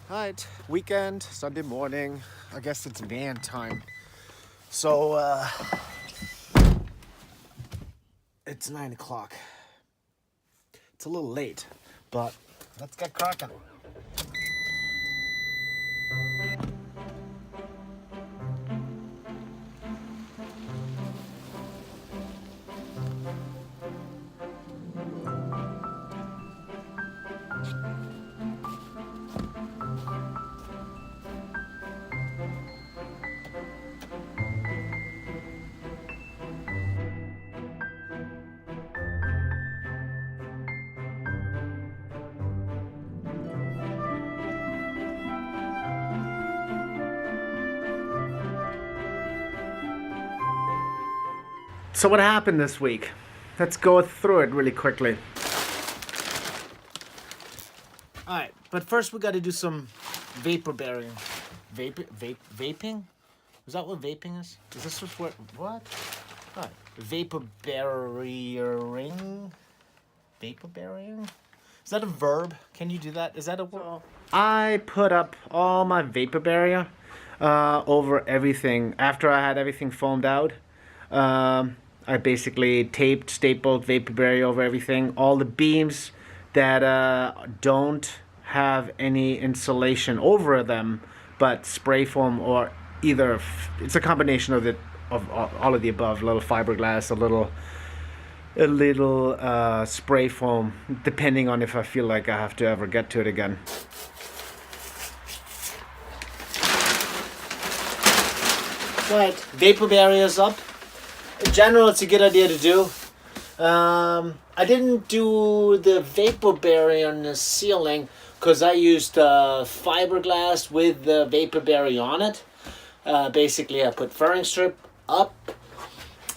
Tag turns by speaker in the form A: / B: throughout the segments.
A: Alright, weekend, Sunday morning. I guess it's van time. So, it's 9 o'clock. It's a little late, but let's get cracking. So what happened this week? Let's go through it really quickly. Alright, but first we got to do some vapor bearing. Vaping? Is that what vaping is? Is this what? Alright, vapor bearing. Vapor bearing? Is that a verb? Can you do that? Is that a word? I put up all my vapor barrier over everything after I had everything foamed out. I basically stapled vapor barrier over everything. All the beams that don't have any insulation over them, but spray foam or either it's a combination of all of the above. A little fiberglass, a little spray foam, depending on if I feel like I have to ever get to it again. Right, vapor barriers up. In general, it's a good idea to do. I didn't do the vapor barrier on the ceiling because I used fiberglass with the vapor barrier on it. Basically, I put furring strip up,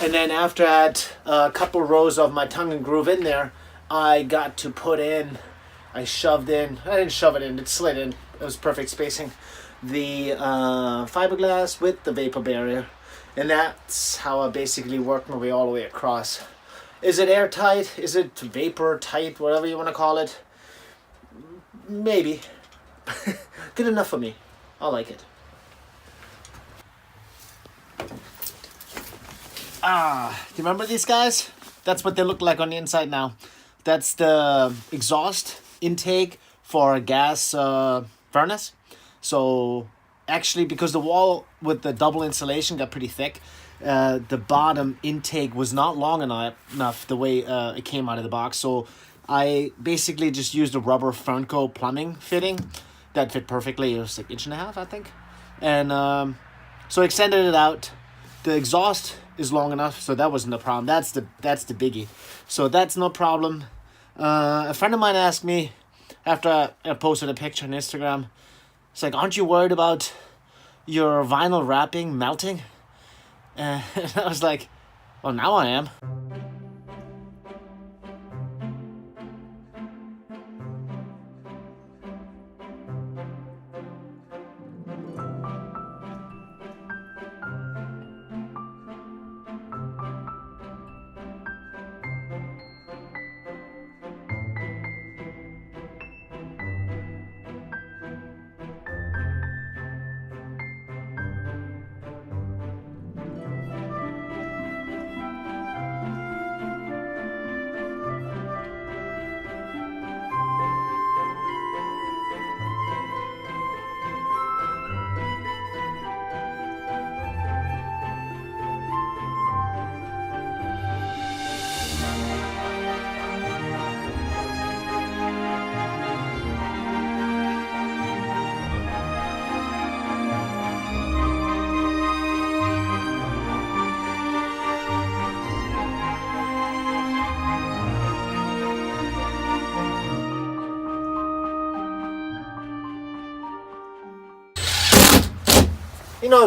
A: and then after I had a couple rows of my tongue and groove in there, I got to I didn't shove it in, it slid in. It was perfect spacing. The fiberglass with the vapor barrier. And that's how I basically worked my way all the way across. Is it airtight? Is it vapor tight? Whatever you want to call it. Maybe. Good enough for me. I like it. Do you remember these guys? That's what they look like on the inside now. That's the exhaust intake for a gas furnace. So actually, because the wall with the double insulation got pretty thick, the bottom intake was not long enough the way it came out of the box. So I basically just used a rubber Fernco plumbing fitting that fit perfectly. It was like 1.5 inches, I think. And so I extended it out. The exhaust is long enough, so that wasn't a problem. That's the biggie. So that's no problem. A friend of mine asked me after I posted a picture on Instagram, it's like, aren't you worried about your vinyl wrapping melting? And I was like, well, now I am.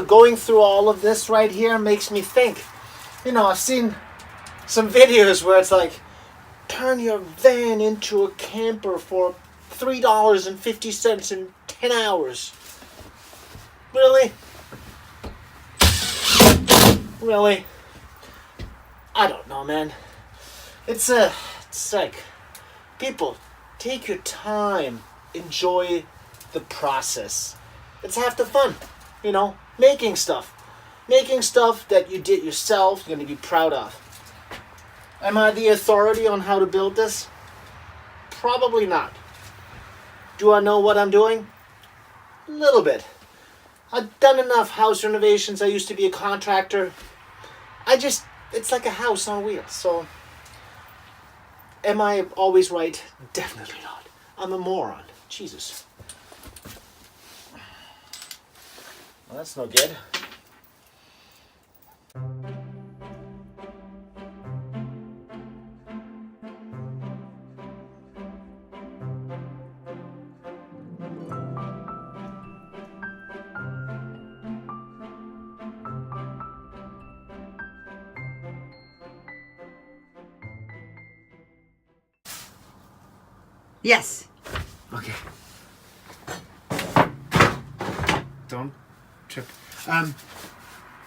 A: Going through all of this right here makes me think. I've seen some videos where it's like, turn your van into a camper for $3.50 in 10 hours. Really? Really? I don't know, man. It's like, people, take your time. Enjoy the process. It's half the fun, you know, making stuff. Making stuff that you did yourself, you're going to be proud of. Am I the authority on how to build this? Probably not. Do I know what I'm doing? A little bit. I've done enough house renovations. I used to be a contractor. It's like a house on wheels. So, am I always right? Definitely not. I'm a moron. Jesus. Well, that's no good.
B: Yes.
A: Okay. Don't trip.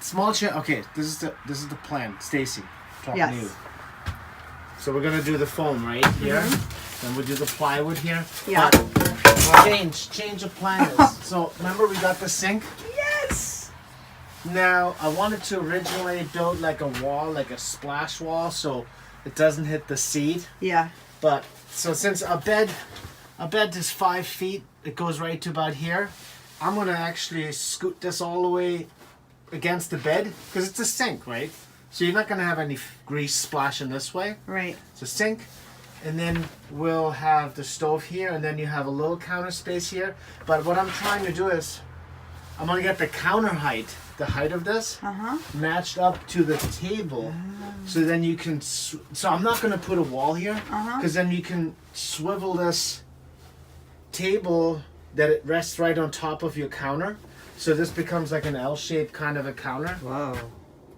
A: Small chair. Okay, this is the plan. Stacy, talking to you.
B: Yes.
A: So we're gonna do the foam right here, then we'll do the plywood here.
B: Yeah.
A: But change of plans. So remember we got the sink.
B: Yes.
A: Now I wanted to originally build like a wall, like a splash wall, so it doesn't hit the seat.
B: Yeah.
A: But so since our bed is 5 feet, it goes right to about here. I'm gonna actually scoot this all the way against the bed because it's a sink, right? So you're not gonna have any grease splashing this way.
B: Right.
A: It's a sink, and then we'll have the stove here, and then you have a little counter space here. But what I'm trying to do is, I'm gonna get the counter height, the height of this, matched up to the table. So then you can, so I'm not gonna put a wall here, because then you can swivel this table that it rests right on top of your counter. So this becomes like an L-shaped kind of a counter.
B: Whoa.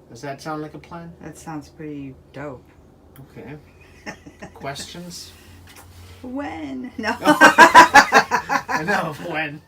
A: Does that sound like a plan?
B: That sounds pretty dope.
A: Okay. Questions?
B: When? No.
A: I know, when.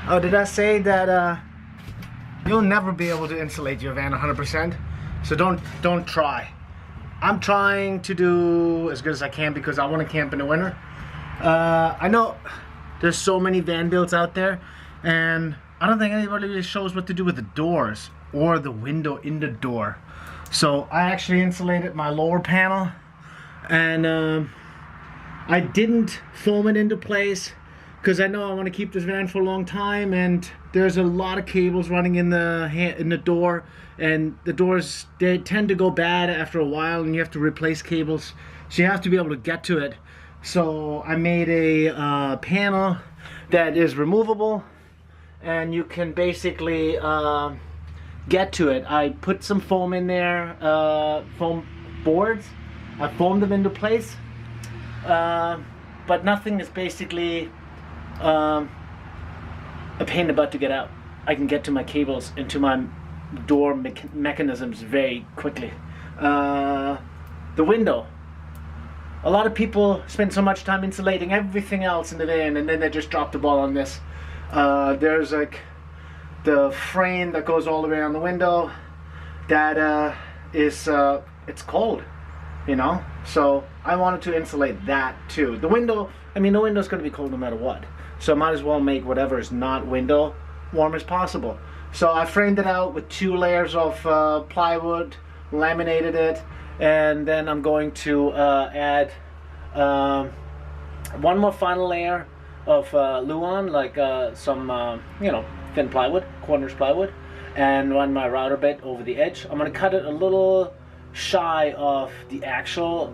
A: Oh, did I say that you'll never be able to insulate your van 100%? So don't try. I'm trying to do as good as I can because I want to camp in the winter. I know there's so many van builds out there, and I don't think anybody really shows what to do with the doors or the window in the door. So I actually insulated my lower panel, and I didn't foam it into place because I know I want to keep this van for a long time, and there's a lot of cables running in the door, and the doors, they tend to go bad after a while, and you have to replace cables, so you have to be able to get to it. So I made a panel that is removable, and you can basically get to it. I put some foam in there, foam boards. I foamed them into place, but nothing is basically a pain in the butt to get out. I can get to my cables and to my door mechanisms very quickly. The window. A lot of people spend so much time insulating everything else in the van, and then they just drop the ball on this. There's like the frame that goes all the way around the window. That is it's cold, you know. So I wanted to insulate that too. The window. I mean, the window's going to be cold no matter what. So I might as well make whatever is not window warm as possible. So I framed it out with 2 layers of plywood, laminated it, and then I'm going to add One more final layer of Luan, like some thin plywood, corners plywood, and run my router bit over the edge. I'm gonna cut it a little shy of the actual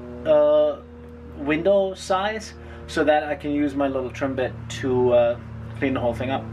A: window size, so that I can use my little trim bit to clean the whole thing up.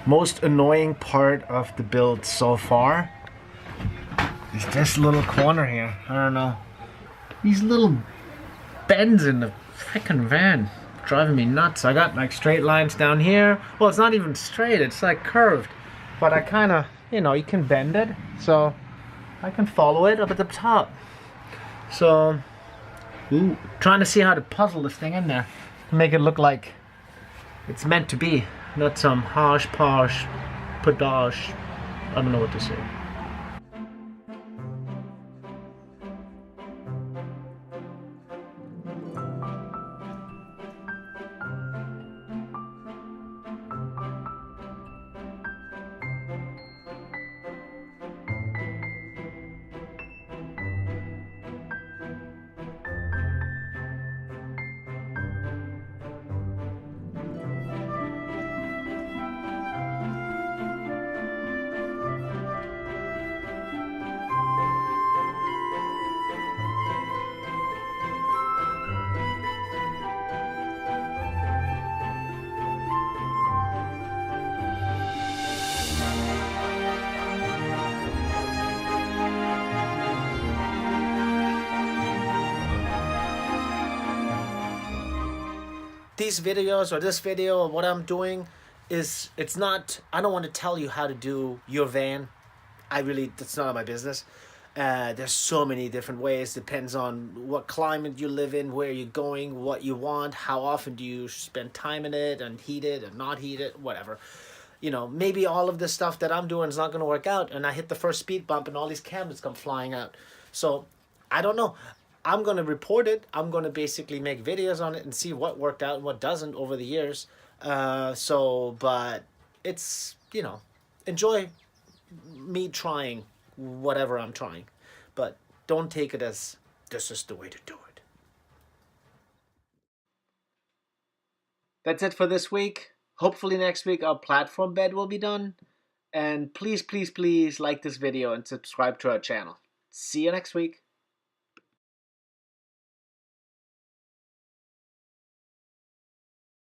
A: Most annoying part of the build so far is this little corner here. I don't know. These little bends in the freaking van driving me nuts. I got like straight lines down here. Well, it's not even straight, it's like curved. But I kind of, you can bend it. So I can follow it up at the top. So, trying to see how to puzzle this thing in there. Make it look like it's meant to be. Not some posh, padash. I don't know what to say. These videos or this video or what I'm doing it's not, I don't want to tell you how to do your van. That's not my business. There's so many different ways. Depends on what climate you live in, where you're going, what you want, how often do you spend time in it and heat it and not heat it, whatever. Maybe all of this stuff that I'm doing is not going to work out, and I hit the first speed bump and all these cabinets come flying out. So I don't know. I'm going to report it. I'm going to basically make videos on it and see what worked out and what doesn't over the years. But it's, enjoy me trying whatever I'm trying. But don't take it as this is the way to do it. That's it for this week. Hopefully next week our platform bed will be done. And please, please, please like this video and subscribe to our channel. See you next week.